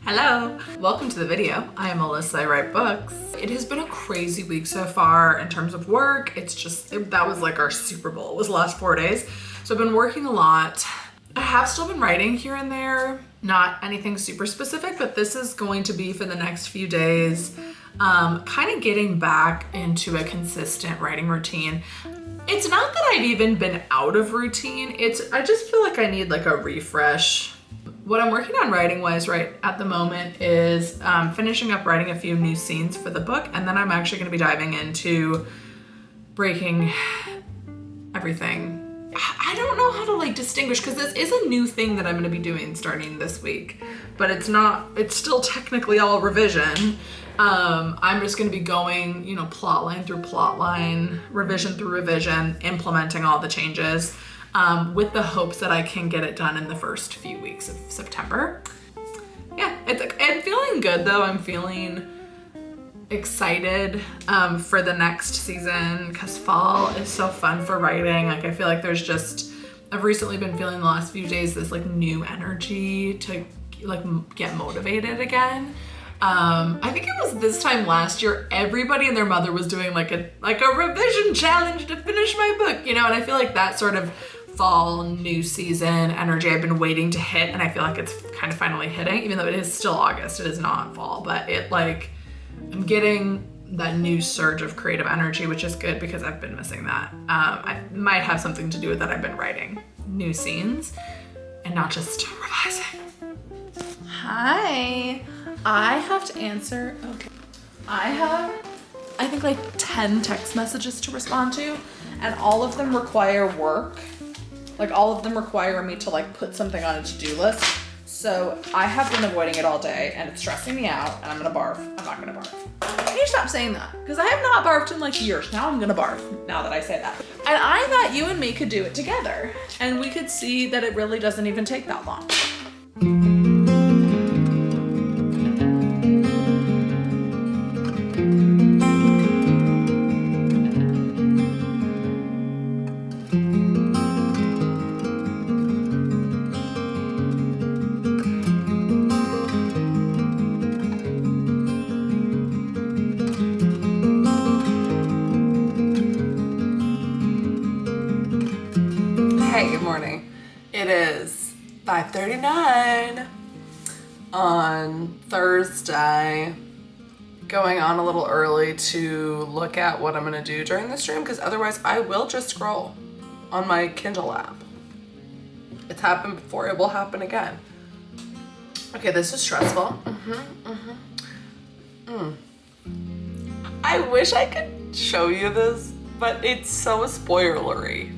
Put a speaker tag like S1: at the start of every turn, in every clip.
S1: Hello, welcome to the video. I am Alyssa, I write books. It has been a crazy week so far in terms of work. That was like our Super Bowl. It was the last 4 days. So I've been working a lot. I have still been writing here and there, not anything super specific, but this is going to be for the next few days, kind of getting back into a consistent writing routine. It's not that I've even been out of routine. I just feel like I need like a refresh. What I'm working on writing wise right at the moment is finishing up writing a few new scenes for the book, and then I'm actually going to be diving into breaking everything. I don't know how to like distinguish, because this is a new thing that I'm going to be doing starting this week, but it's still technically all revision. I'm just going to be going, plot line through plot line, revision through revision, implementing all the changes. With the hopes that I can get it done in the first few weeks of September. Yeah, I'm feeling good though. I'm feeling excited for the next season because fall is so fun for writing. Like I feel like I've recently been feeling the last few days this like new energy to like get motivated again. I think it was this time last year, everybody and their mother was doing like a revision challenge to finish my book, and I feel like that sort of fall, new season energy I've been waiting to hit, and I feel like it's kind of finally hitting, even though it is still August, it is not fall, but I'm getting that new surge of creative energy, which is good because I've been missing that. I might have something to do with that. I've been writing new scenes and not just revising. Hi, I have to answer, okay. I think like 10 text messages to respond to, and all of them require work. Like all of them require me to like put something on a to-do list. So I have been avoiding it all day and it's stressing me out, and I'm gonna barf. I'm not gonna barf. Can you stop saying that? Because I have not barfed in like years. Now I'm gonna barf, now that I say that. And I thought you and me could do it together, and we could see that it really doesn't even take that long. Hey, good morning. It is 5:39 on Thursday. Going on a little early to look at what I'm gonna do during the stream, because otherwise I will just scroll on my Kindle app. It's happened before, it will happen again. Okay, this is stressful. I wish I could show you this, but it's so spoilery,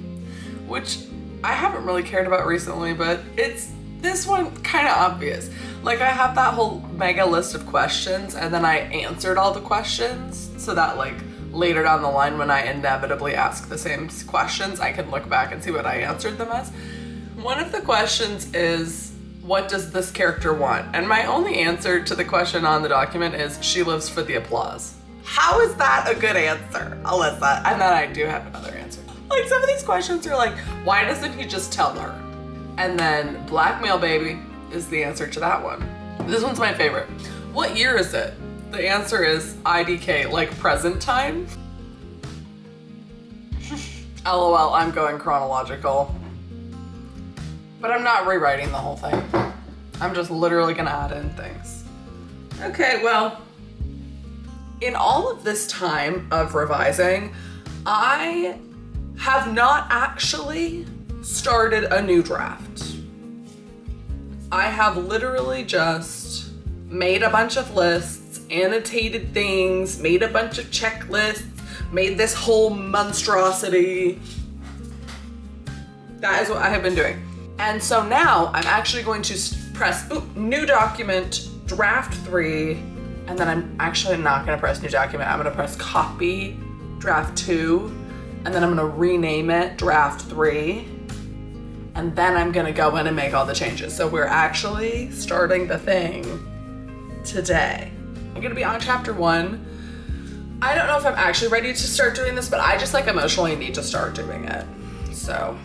S1: which I haven't really cared about recently, but it's this one kind of obvious. Like I have that whole mega list of questions, and then I answered all the questions so that like later down the line when I inevitably ask the same questions, I can look back and see what I answered them as. One of the questions is, what does this character want? And my only answer to the question on the document is, she lives for the applause. How is that a good answer, Alyssa? And then I do have another answer. Like some of these questions are like, why doesn't he just tell her? And then blackmail baby is the answer to that one. This one's my favorite. What year is it? The answer is IDK, like present time. LOL, I'm going chronological. But I'm not rewriting the whole thing. I'm just literally gonna add in things. Okay, well, in all of this time of revising, I have not actually started a new draft. I have literally just made a bunch of lists, annotated things, made a bunch of checklists, made this whole monstrosity. That is what I have been doing. And so now I'm actually going to press new document, draft 3, and then I'm actually not gonna press new document. I'm gonna press copy, draft 2, and then I'm gonna rename it draft 3, and then I'm gonna go in and make all the changes. So we're actually starting the thing today. I'm gonna be on chapter 1. I don't know if I'm actually ready to start doing this, but I just like emotionally need to start doing it. So.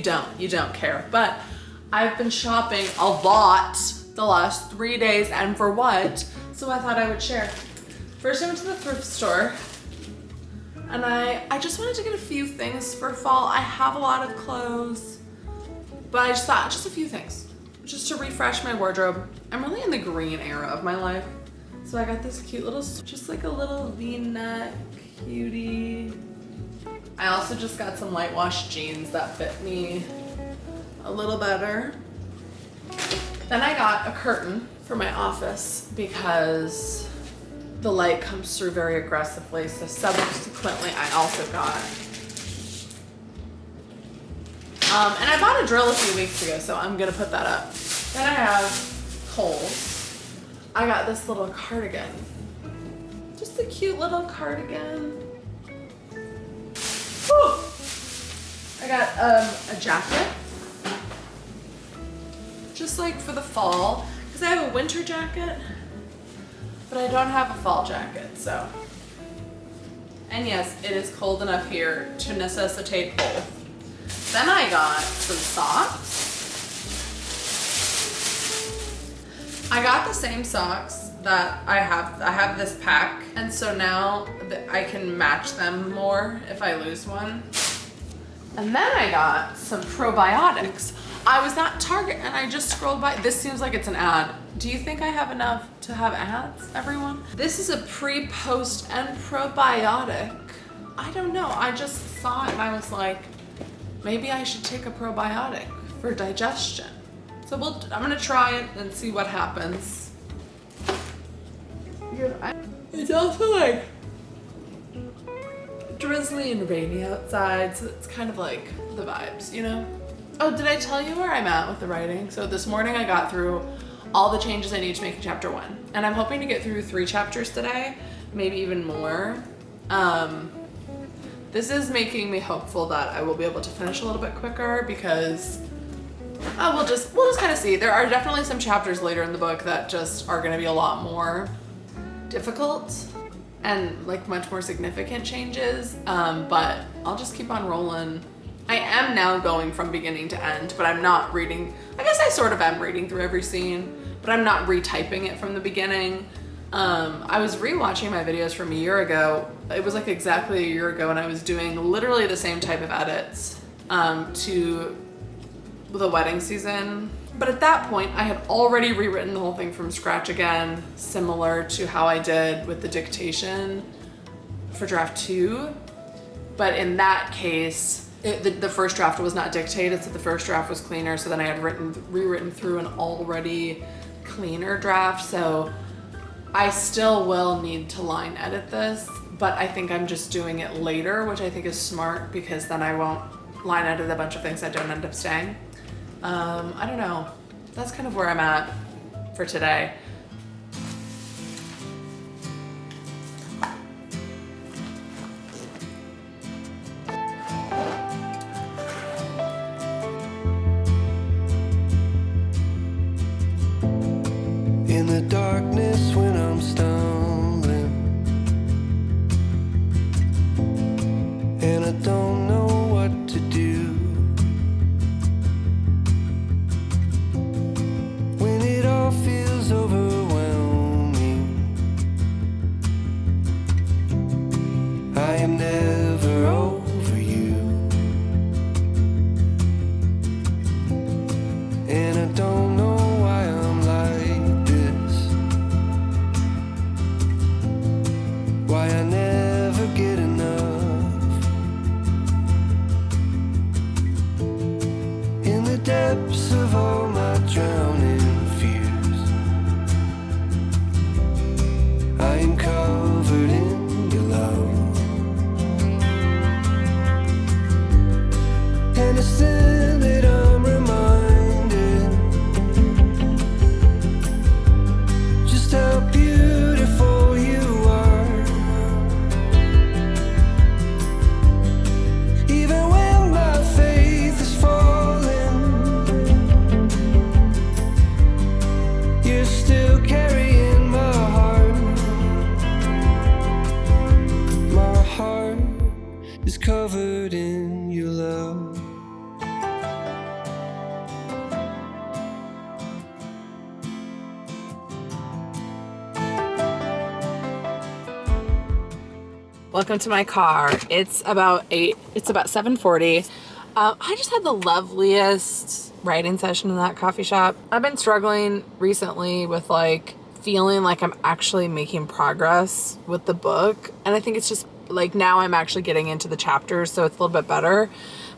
S1: don't care. But I've been shopping a lot the last 3 days, and for what? So I thought I would share. First I went to the thrift store, and I just wanted to get a few things for fall. I have a lot of clothes, but I just thought just a few things, just to refresh my wardrobe. I'm really in the green era of my life. So I got this cute little, just like a little V-neck cutie. I also just got some light wash jeans that fit me a little better. Then I got a curtain for my office because the light comes through very aggressively. So subsequently, I also got, and I bought a drill a few weeks ago, so I'm gonna put that up. Then I have Kohl's. I got this little cardigan. Just a cute little cardigan. Whew. I got a jacket. Just like for the fall, because I have a winter jacket, but I don't have a fall jacket, so. And yes, it is cold enough here to necessitate both. Then I got some socks. I got the same socks that I have this pack, and so now I can match them more if I lose one. And then I got some probiotics. I was at Target and I just scrolled by. This seems like it's an ad. Do you think I have enough to have ads, everyone? This is a pre, post, and probiotic. I don't know, I just saw it and I was like, maybe I should take a probiotic for digestion. So I'm gonna try it and see what happens. It's also like drizzly and rainy outside, so it's kind of like the vibes, you know? Oh, did I tell you where I'm at with the writing? So this morning I got through all the changes I need to make in chapter 1. And I'm hoping to get through 3 chapters today, maybe even more. This is making me hopeful that I will be able to finish a little bit quicker because we'll just kind of see. There are definitely some chapters later in the book that just are gonna be a lot more difficult and like much more significant changes, but I'll just keep on rolling. I am now going from beginning to end, but I'm not reading, I guess I sort of am reading through every scene, but I'm not retyping it from the beginning. I was rewatching my videos from a year ago. It was like exactly a year ago, and I was doing literally the same type of edits to the wedding season. But at that point, I had already rewritten the whole thing from scratch again, similar to how I did with the dictation for draft 2. But in that case, the first draft was not dictated, so the first draft was cleaner. So then I had rewritten through an already cleaner draft. So I still will need to line edit this, but I think I'm just doing it later, which I think is smart because then I won't line edit a bunch of things that don't end up staying. I don't know. That's kind of where I'm at for today.
S2: In the darkness when I'm stumbling and I don't know what to do, when it all feels overwhelming, I am never over you, and I don't know why I'm like this, why I never get enough. In the depths of all my drowning fears, I am covered in your love, and it's then that I'm reminded just how beautiful you are. Even when my faith is falling
S1: Welcome to my car. It's about 7:40. I just had the loveliest writing session in that coffee shop. I've been struggling recently with like feeling like I'm actually making progress with the book. And I think it's just like now I'm actually getting into the chapters, so it's a little bit better.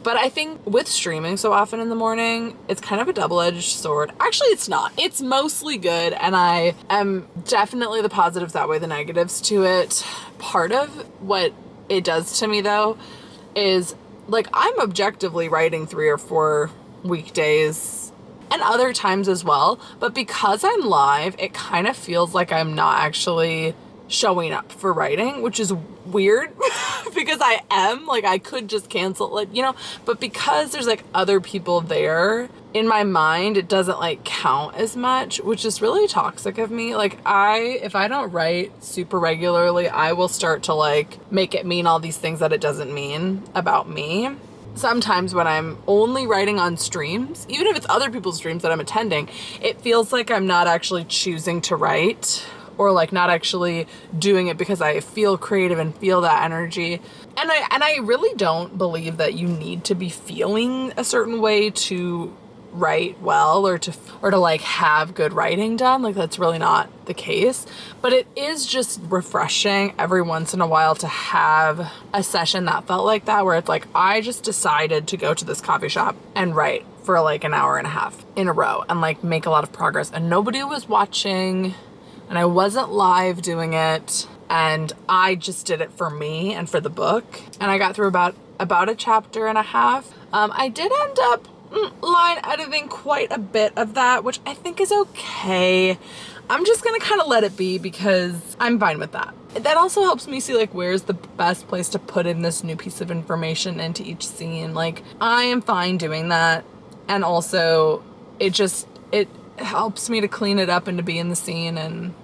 S1: But I think with streaming so often in the morning, it's kind of a double-edged sword. Actually, it's not. It's mostly good, and I am definitely the positives that way, the negatives to it. Part of what it does to me, though, is, like, I'm objectively writing 3 or 4 weekdays and other times as well. But because I'm live, it kind of feels like I'm not actually showing up for writing, which is weird because I am, like, I could just cancel, like, you know, but because there's like other people there, in my mind it doesn't like count as much, which is really toxic of me. Like, if I don't write super regularly, I will start to like make it mean all these things that it doesn't mean about me. Sometimes when I'm only writing on streams, even if it's other people's streams that I'm attending, it feels like I'm not actually choosing to write, or like not actually doing it because I feel creative and feel that energy. And I really don't believe that you need to be feeling a certain way to write well or to like have good writing done. Like, that's really not the case. But it is just refreshing every once in a while to have a session that felt like that, where it's like I just decided to go to this coffee shop and write for like an hour and a half in a row and like make a lot of progress, and nobody was watching. And I wasn't live doing it, and I just did it for me and for the book. And I got through about a chapter and a half. I did end up line editing quite a bit of that, which I think is okay. I'm just gonna kind of let it be because I'm fine with that. That also helps me see like where's the best place to put in this new piece of information into each scene. Like, I am fine doing that, and also it helps me to clean it up and to be in the scene. And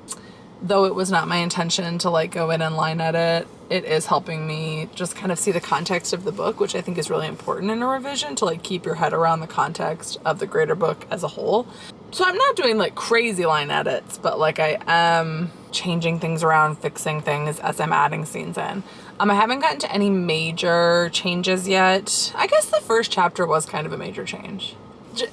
S1: though it was not my intention to like go in and line edit, it is helping me just kind of see the context of the book, which I think is really important in a revision, to like keep your head around the context of the greater book as a whole. So I'm not doing like crazy line edits, but like I am changing things around, fixing things as I'm adding scenes in. I haven't gotten to any major changes yet. I guess the first chapter was kind of a major change.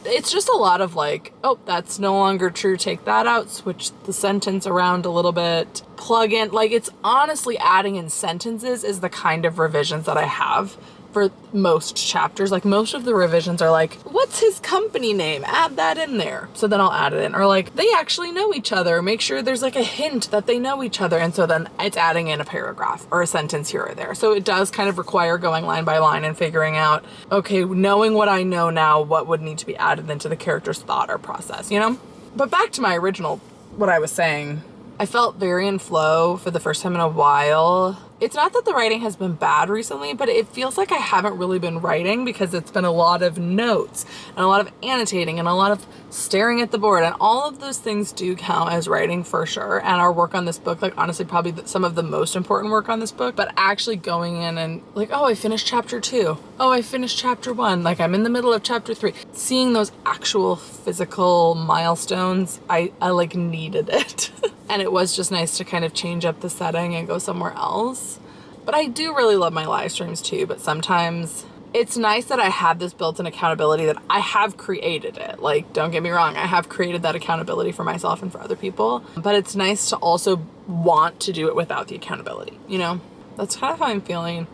S1: It's just a lot of like, oh, that's no longer true, take that out, switch the sentence around a little bit, plug in, like, it's honestly adding in sentences is the kind of revisions that I have for most chapters. Like, most of the revisions are like, what's his company name? Add that in there. So then I'll add it in. Or like, they actually know each other. Make sure there's like a hint that they know each other. And so then it's adding in a paragraph or a sentence here or there. So it does kind of require going line by line and figuring out, okay, knowing what I know now, what would need to be added into the character's thought or process, you know? But back to my original, what I was saying, I felt very in flow for the first time in a while. It's not that the writing has been bad recently, but it feels like I haven't really been writing because it's been a lot of notes and a lot of annotating and a lot of staring at the board, and all of those things do count as writing for sure. And our work on this book, like, honestly, probably some of the most important work on this book, but actually going in and like, oh, I finished chapter 2. Oh, I finished chapter 1. Like, I'm in the middle of chapter 3. Seeing those actual physical milestones, I like needed it. And it was just nice to kind of change up the setting and go somewhere else. But I do really love my live streams too, but sometimes it's nice that I have this built-in accountability, that I have created it. Like, don't get me wrong, I have created that accountability for myself and for other people, but it's nice to also want to do it without the accountability, you know? That's kind of how I'm feeling.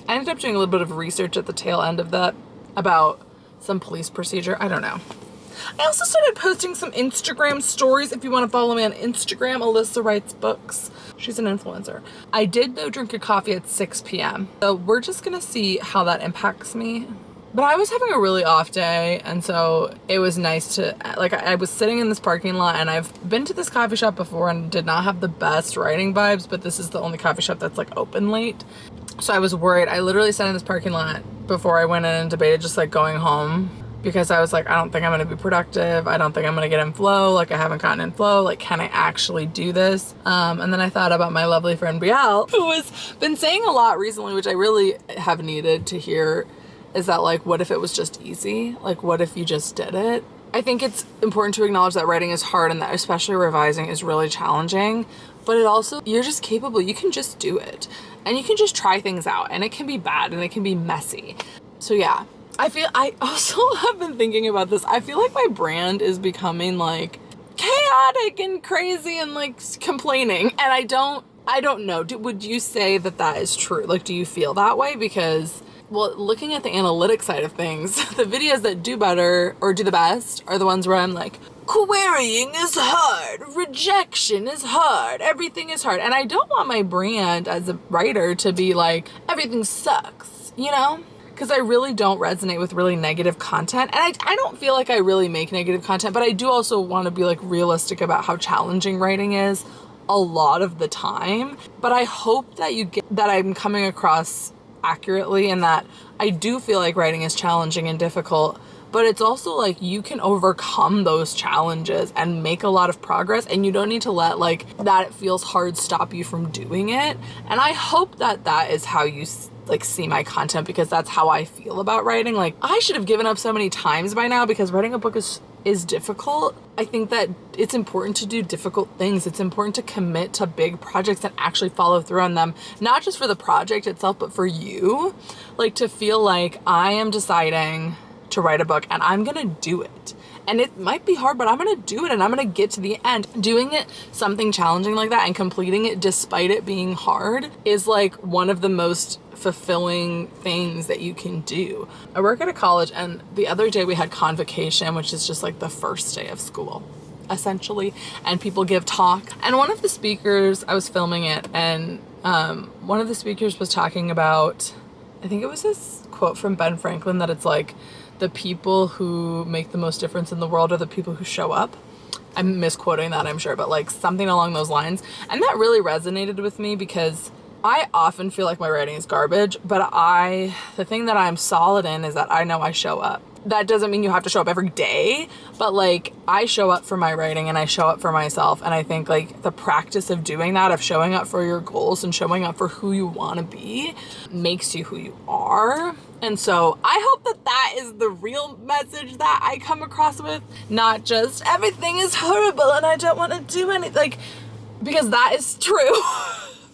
S1: I ended up doing a little bit of research at the tail end of that about some police procedure. I don't know. I also started posting some Instagram stories. If you want to follow me on Instagram, Alyssa Writes Books. She's an influencer. I did, though, drink a coffee at 6 p.m. So we're just going to see how that impacts me. But I was having a really off day, and so it was nice to, like, I was sitting in this parking lot, and I've been to this coffee shop before and did not have the best writing vibes, but this is the only coffee shop that's, like, open late. So I was worried. I literally sat in this parking lot before I went in and debated just, like, going home, because I was like, I don't think I'm going to be productive. I don't think I'm going to get in flow. Like, I haven't gotten in flow. Like, can I actually do this? And then I thought about my lovely friend Brielle, who has been saying a lot recently, which I really have needed to hear, is that, like, what if it was just easy? Like, what if you just did it? I think it's important to acknowledge that writing is hard and that especially revising is really challenging. but it also, you're just capable. You can just do it. And you can just try things out, and it can be bad and it can be messy. So yeah, I also have been thinking about this. I feel like my brand is becoming like chaotic and crazy and like complaining. And I don't know. Would you say that that is true? Like, do you feel that way? Because, well, looking at the analytics side of things, the videos that do better or do the best are the ones where I'm like, querying is hard, rejection is hard, everything is hard. And I don't want my brand as a writer to be like, everything sucks, you know? Because I really don't resonate with really negative content. And I don't feel like I really make negative content, but I do also want to be like realistic about how challenging writing is a lot of the time. But I hope that you get that I'm coming across accurately, and that I do feel like writing is challenging and difficult, but it's also like you can overcome those challenges and make a lot of progress, and you don't need to let like that it feels hard stop you from doing it. And I hope that that is how you like see my content, because that's how I feel about writing. Like, I should have given up so many times by now, because writing a book is difficult. I think that it's important to do difficult things. It's important to commit to big projects and actually follow through on them, not just for the project itself, but for you. Like, to feel like I am deciding to write a book and I'm gonna do it. And it might be hard, but I'm gonna do it and I'm gonna get to the end. Doing it, something challenging like that, and completing it despite it being hard is like one of the most fulfilling things that you can do. I work at a college, and the other day we had convocation, which is just like the first day of school, essentially, and people give talk. And one of the speakers, I was filming it, and one of the speakers was talking about, I think it was this quote from Ben Franklin, that it's like, the people who make the most difference in the world are the people who show up. I'm misquoting that, I'm sure, but like something along those lines. And that really resonated with me, because I often feel like my writing is garbage, but the thing that I'm solid in is that I know I show up. That doesn't mean you have to show up every day, but like, I show up for my writing and I show up for myself. And I think like the practice of doing that, of showing up for your goals and showing up for who you want to be, makes you who you are. And so I hope that that is the real message that I come across with, not just everything is horrible and I don't want to do anything, like, because that is true.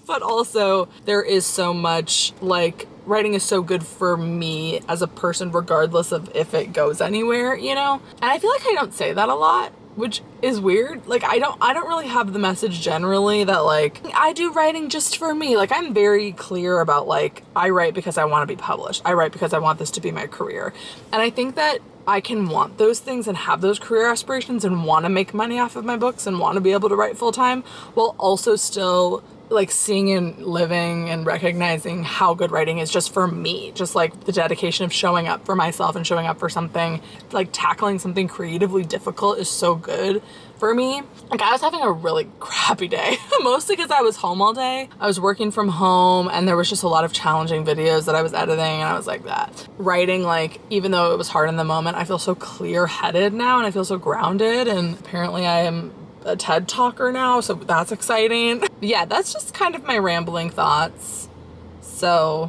S1: But also there is so much, like, writing is so good for me as a person, regardless of if it goes anywhere, you know? And I feel like I don't say that a lot, which is weird. Like, I don't really have the message generally that like, I do writing just for me. Like, I'm very clear about like, I write because I want to be published. I write because I want this to be my career. And I think that I can want those things and have those career aspirations and want to make money off of my books and want to be able to write full time, while also still like seeing and living and recognizing how good writing is just for me. Just like the dedication of showing up for myself and showing up for something, like tackling something creatively difficult, is so good for me. Like, I was having a really crappy day, mostly because I was home all day. I was working from home and there was just a lot of challenging videos that I was editing, and I was like, that writing, like, even though it was hard in the moment, I feel so clear-headed now and I feel so grounded, and apparently I am a TED talker now, so that's exciting. Yeah, that's just kind of my rambling thoughts. So,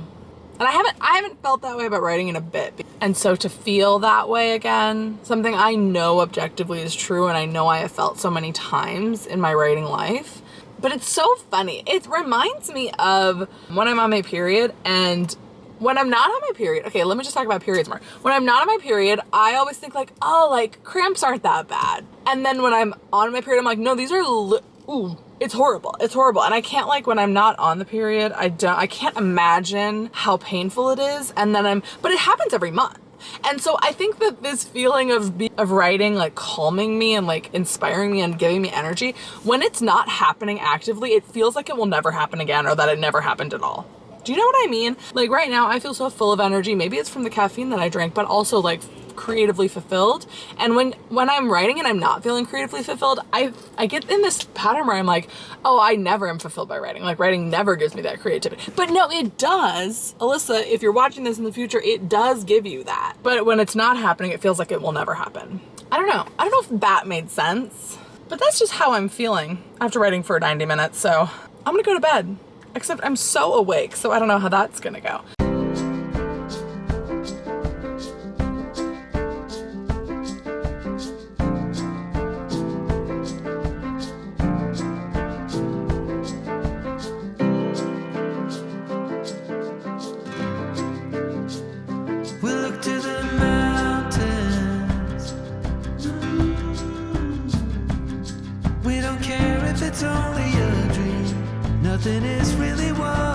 S1: and I haven't felt that way about writing in a bit. And so to feel that way again, something I know objectively is true, and I know I have felt so many times in my writing life. But it's so funny. It reminds me of when I'm on my period, and when I'm not on my period, okay, let me just talk about periods more. When I'm not on my period, I always think like, oh, like cramps aren't that bad. And then when I'm on my period, I'm like, no, these are, ooh, it's horrible. It's horrible. And I can't, like, when I'm not on the period, I can't imagine how painful it is. And then but it happens every month. And so I think that this feeling of writing, like, calming me and like inspiring me and giving me energy, when it's not happening actively, it feels like it will never happen again, or that it never happened at all. Do you know what I mean? Like, right now I feel so full of energy. Maybe it's from the caffeine that I drank, but also like creatively fulfilled. And when I'm writing and I'm not feeling creatively fulfilled, I get in this pattern where I'm like, oh, I never am fulfilled by writing. Like, writing never gives me that creativity. But no, it does. Alyssa, if you're watching this in the future, it does give you that. But when it's not happening, it feels like it will never happen. I don't know. I don't know if that made sense, but that's just how I'm feeling after writing for 90 minutes. So I'm gonna go to bed. Except I'm so awake, so I don't know how that's gonna go.
S2: Nothing is really what